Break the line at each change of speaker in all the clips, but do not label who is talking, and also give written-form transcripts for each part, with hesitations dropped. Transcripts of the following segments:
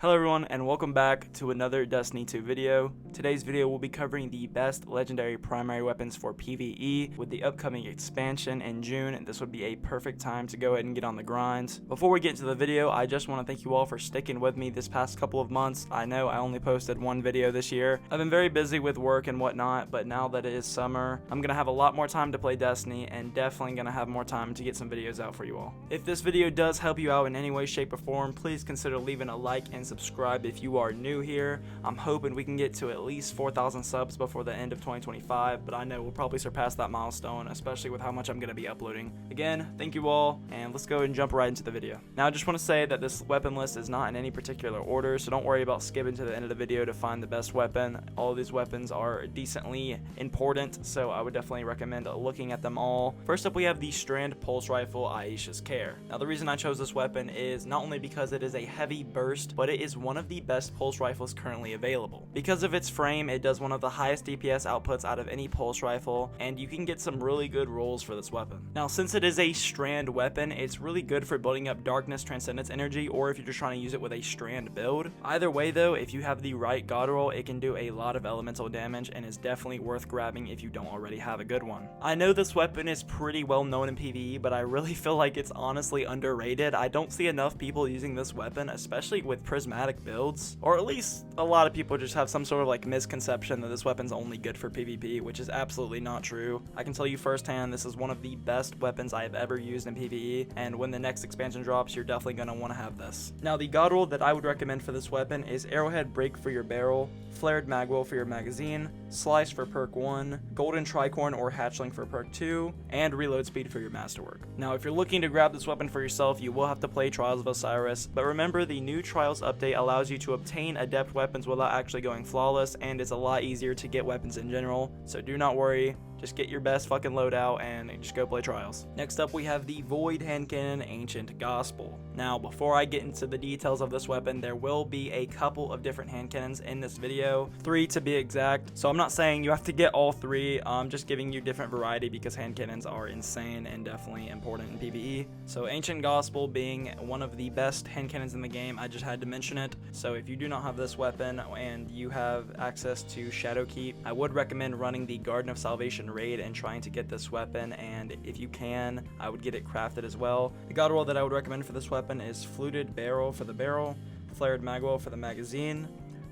Hello everyone and welcome back to another Destiny 2 video. Today's video will be covering the best legendary primary weapons for PvE. With the upcoming expansion in June, this would be a perfect time to go ahead and get on the grind. Before we get into the video, I just want to thank you all for sticking with me this past couple of months. I know I only posted one video this year. I've been very busy with work and whatnot, but now that it is summer, I'm going to have a lot more time to play Destiny and definitely going to have more time to get some videos out for you all. If this video does help you out in any way, shape, or form, please consider leaving a like and subscribe if you are new here. I'm hoping we can get to at least 4,000 subs before the end of 2025, but I know we'll probably surpass that milestone, especially with how much I'm going to be uploading. Again, thank you all, and let's go and jump right into the video. Now, I just want to say that this weapon list is not in any particular order, so don't worry about skipping to the end of the video to find the best weapon. All of these weapons are decently important, so I would definitely recommend looking at them all. First up, we have the Strand Pulse Rifle Aisha's Care. Now, the reason I chose this weapon is not only because it is a heavy burst, but it is one of the best pulse rifles currently available. Because of its frame, it does one of the highest DPS outputs out of any pulse rifle, and you can get some really good rolls for this weapon. Now, since it is a strand weapon, it's really good for building up darkness transcendence energy, or if you're just trying to use it with a strand build. Either way though, if you have the right god roll, it can do a lot of elemental damage and is definitely worth grabbing if you don't already have a good one. I know this weapon is pretty well known in PvE, but I really feel like it's honestly underrated. I don't see enough people using this weapon, especially with prismatic builds, or at least a lot of people just have some sort of like misconception that this weapon's only good for PvP, which is absolutely not true. I can tell you firsthand, this is one of the best weapons I have ever used in PvE, and when the next expansion drops, you're definitely going to want to have this. Now, the god roll that I would recommend for this weapon is Arrowhead Break for your barrel, Flared Magwell for your magazine, Slice for perk 1, Golden Tricorn or Hatchling for perk 2, and Reload Speed for your masterwork. Now, if you're looking to grab this weapon for yourself, you will have to play Trials of Osiris, but remember, the new Trials update allows you to obtain adept weapons without actually going flawless, and it's a lot easier to get weapons in general, so do not worry. Just get your best fucking loadout and just go play Trials. Next up, we have the Void Hand Cannon Ancient Gospel. Now, before I get into the details of this weapon, there will be a couple of different hand cannons in this video, 3 to be exact. So I'm not saying you have to get all 3, I'm just giving you different variety because hand cannons are insane and definitely important in PvE. So Ancient Gospel being one of the best hand cannons in the game, I just had to mention it. So if you do not have this weapon and you have access to Shadowkeep, I would recommend running the Garden of Salvation raid and trying to get this weapon, and if you can, I would get it crafted as well. The god roll that I would recommend for this weapon is Fluted Barrel for the barrel, Flared Magwell for the magazine,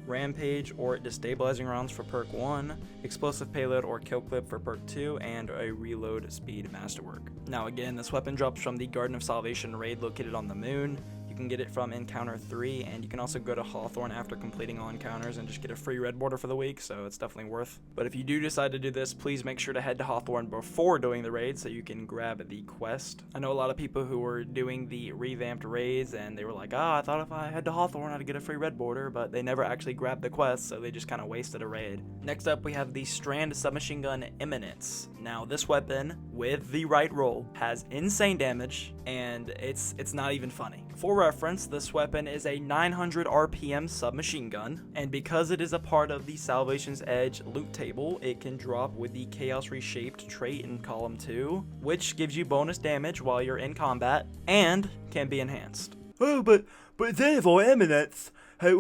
Rampage or Destabilizing Rounds for perk 1, Explosive Payload or Kill Clip for perk 2, and a Reload Speed Masterwork. Now again, this weapon drops from the Garden of Salvation raid located on the moon. You can get it from encounter 3, and you can also go to Hawthorne after completing all encounters and just get a free red border for the week, so it's definitely worth. But if you do decide to do this, please make sure to head to Hawthorne before doing the raid so you can grab the quest. I know a lot of people who were doing the revamped raids and they were like, I thought if I head to Hawthorne I'd get a free red border, but they never actually grabbed the quest, so they just kind of wasted a raid. Next up, we have the Strand Submachine Gun Eminence. Now, this weapon, with the right roll, has insane damage, and it's not even funny. For reference, this weapon is a 900 RPM submachine gun, and because it is a part of the Salvation's Edge loot table, it can drop with the Chaos Reshaped trait in column 2, which gives you bonus damage while you're in combat, and can be enhanced.
Oh, but then for Eminence, hey,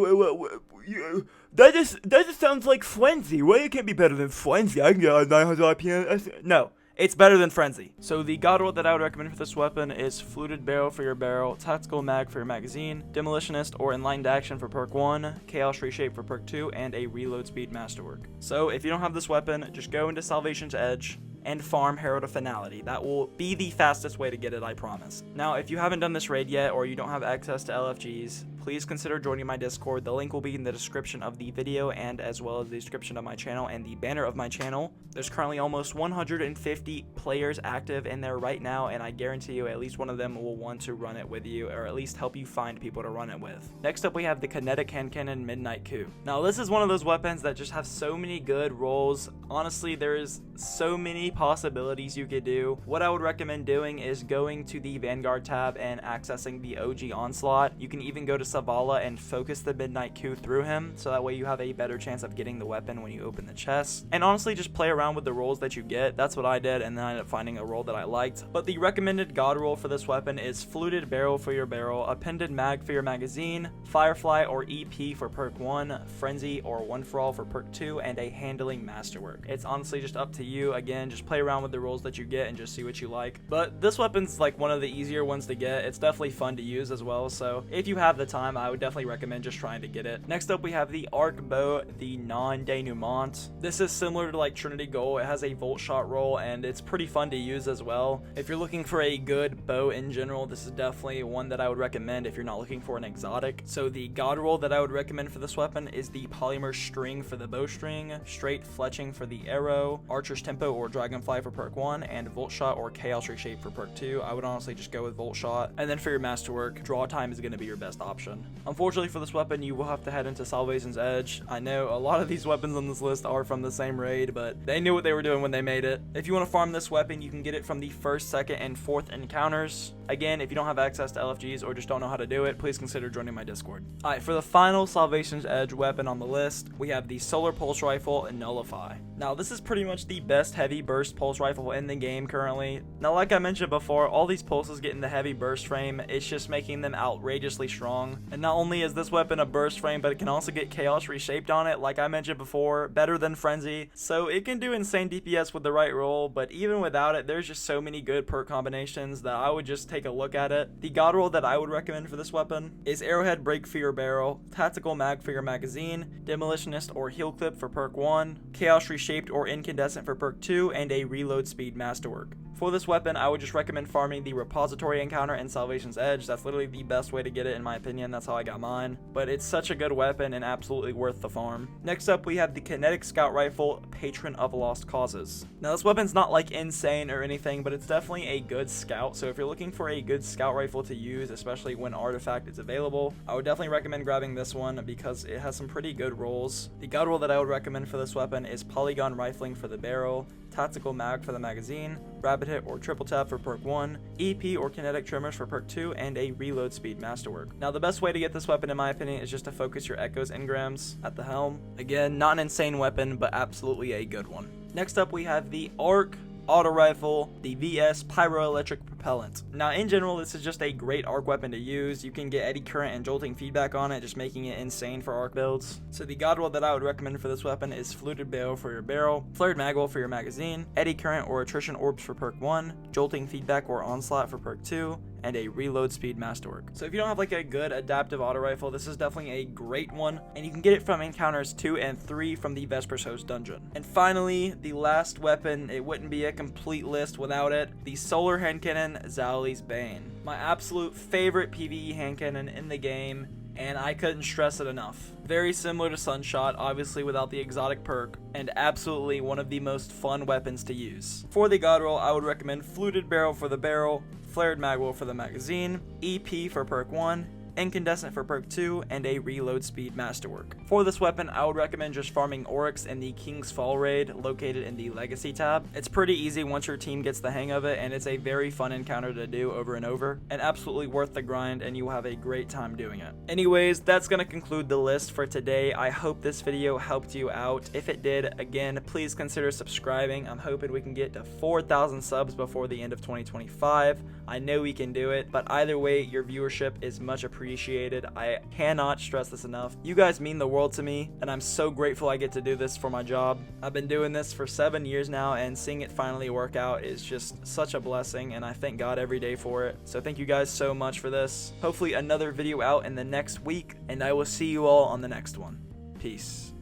that just sounds like Frenzy. Well, it can't be better than Frenzy. I can get a 900 RPM.
No. It's better than Frenzy. So the god roll that I would recommend for this weapon is Fluted Barrel for your barrel, Tactical Mag for your magazine, Demolitionist or Enlightened Action for perk 1, Chaos Reshape for perk 2, and a Reload Speed Masterwork. So if you don't have this weapon, just go into Salvation's Edge and farm Herald of Finality. That will be the fastest way to get it, I promise. Now, if you haven't done this raid yet or you don't have access to LFGs, please consider joining my Discord. The link will be in the description of the video and as well as the description of my channel and the banner of my channel. There's currently almost 150 players active in there right now, and I guarantee you at least one of them will want to run it with you, or at least help you find people to run it with. Next up, we have the Kinetic Hand Cannon Midnight Coup. Now, this is one of those weapons that just have so many good rolls. Honestly, there's so many possibilities you could do. What I would recommend doing is going to the Vanguard tab and accessing the OG Onslaught. You can even go to Savala and focus the Midnight Coup through him, so that way you have a better chance of getting the weapon when you open the chest. And honestly, just play around with the rolls that you get. That's what I did, and then I ended up finding a roll that I liked. But the recommended god roll for this weapon is Fluted Barrel for your barrel, Appended Mag for your magazine, Firefly or EP for perk 1, Frenzy or One for All for perk 2, and a Handling Masterwork. It's honestly just up to you. Again, just play around with the rolls that you get and just see what you like. But this weapon's like one of the easier ones to get. It's definitely fun to use as well, so if you have the time, I would definitely recommend just trying to get it. Next up, we have the Arc Bow, the non-denouement. This is similar to like Trinity Goal. It has a volt shot roll, and it's pretty fun to use as well. If you're looking for a good bow in general, this is definitely one that I would recommend if you're not looking for an exotic. So the god roll that I would recommend for this weapon is the Polymer String for the bowstring, Straight Fletching for the arrow, Archer's Tempo or Dragonfly for perk 1, and Volt Shot or Chaos Reshape for perk 2. I would honestly just go with Volt Shot. And then for your masterwork, Draw Time is going to be your best option. Unfortunately for this weapon, you will have to head into Salvation's Edge. I know a lot of these weapons on this list are from the same raid, but they knew what they were doing when they made it. If you want to farm this weapon, you can get it from the 1st, 2nd, and 4th encounters. Again, if you don't have access to LFGs or just don't know how to do it, please consider joining my Discord. Alright, for the final Salvation's Edge weapon on the list, we have the Solar Pulse Rifle and Nullify. Now, this is pretty much the best heavy burst pulse rifle in the game currently. Now, like I mentioned before, all these pulses get in the heavy burst frame. It's just making them outrageously strong. And not only is this weapon a burst frame, but it can also get Chaos Reshaped on it, like I mentioned before, better than Frenzy. So it can do insane DPS with the right roll, but even without it, there's just so many good perk combinations that I would just take a look at it. The god roll that I would recommend for this weapon is Arrowhead Break for your barrel, Tactical Mag for your magazine, Demolitionist or Heal Clip for perk 1, Chaos Reshaped or Incandescent for perk 2, and a Reload Speed Masterwork. For this weapon, I would just recommend farming the Repository encounter in Salvation's Edge. That's literally the best way to get it in my opinion. That's how I got mine. But it's such a good weapon and absolutely worth the farm. Next up, we have the Kinetic Scout Rifle, Patron of Lost Causes. Now, this weapon's not like insane or anything, but it's definitely a good scout. So if you're looking for a good scout rifle to use, especially when Artifact is available, I would definitely recommend grabbing this one because it has some pretty good rolls. The god roll that I would recommend for this weapon is Polygon Rifling for the barrel, Tactical Mag for the magazine, Rapid Hit or Triple Tap for perk 1, EP or Kinetic Tremors for perk 2, and a Reload Speed Masterwork. Now, the best way to get this weapon, in my opinion, is just to focus your Echoes engrams at the helm. Again, not an insane weapon, but absolutely a good one. Next up, we have the Arc Auto Rifle, the VS Pyroelectric Propellant. Now, in general, this is just a great arc weapon to use. You can get eddy current and jolting feedback on it, just making it insane for arc builds. So the god roll that I would recommend for this weapon is Fluted Barrel for your barrel, Flared Magwell for your magazine, eddy current or attrition orbs for perk 1, jolting feedback or onslaught for perk 2, and a Reload Speed Masterwork. So if you don't have like a good adaptive auto rifle, this is definitely a great one, and you can get it from encounters 2 and 3 from the Vesper's Host dungeon. And finally, the last weapon, it wouldn't be a complete list without it, the Solar Hand Cannon, Zali's Bane. My absolute favorite PvE hand cannon in the game, and I couldn't stress it enough. Very similar to Sunshot, obviously without the exotic perk, and absolutely one of the most fun weapons to use. For the god roll, I would recommend Fluted Barrel for the barrel, Flared Magwell for the magazine, EP for perk 1, Incandescent for perk 2, and a Reload Speed Masterwork. For this weapon, I would recommend just farming Oryx in the King's Fall raid located in the Legacy tab. It's pretty easy once your team gets the hang of it, and it's a very fun encounter to do over and over, and absolutely worth the grind, and you will have a great time doing it. Anyways, that's going to conclude the list for today. I hope this video helped you out. If it did, again, please consider subscribing. I'm hoping we can get to 4,000 subs before the end of 2025. I know we can do it, but either way, your viewership is much appreciated. I cannot stress this enough. You guys mean the world to me, and I'm so grateful I get to do this for my job. I've been doing this for 7 years now, and seeing it finally work out is just such a blessing, and I thank God every day for it. So thank you guys so much for this. Hopefully another video out in the next week, and I will see you all on the next one. Peace.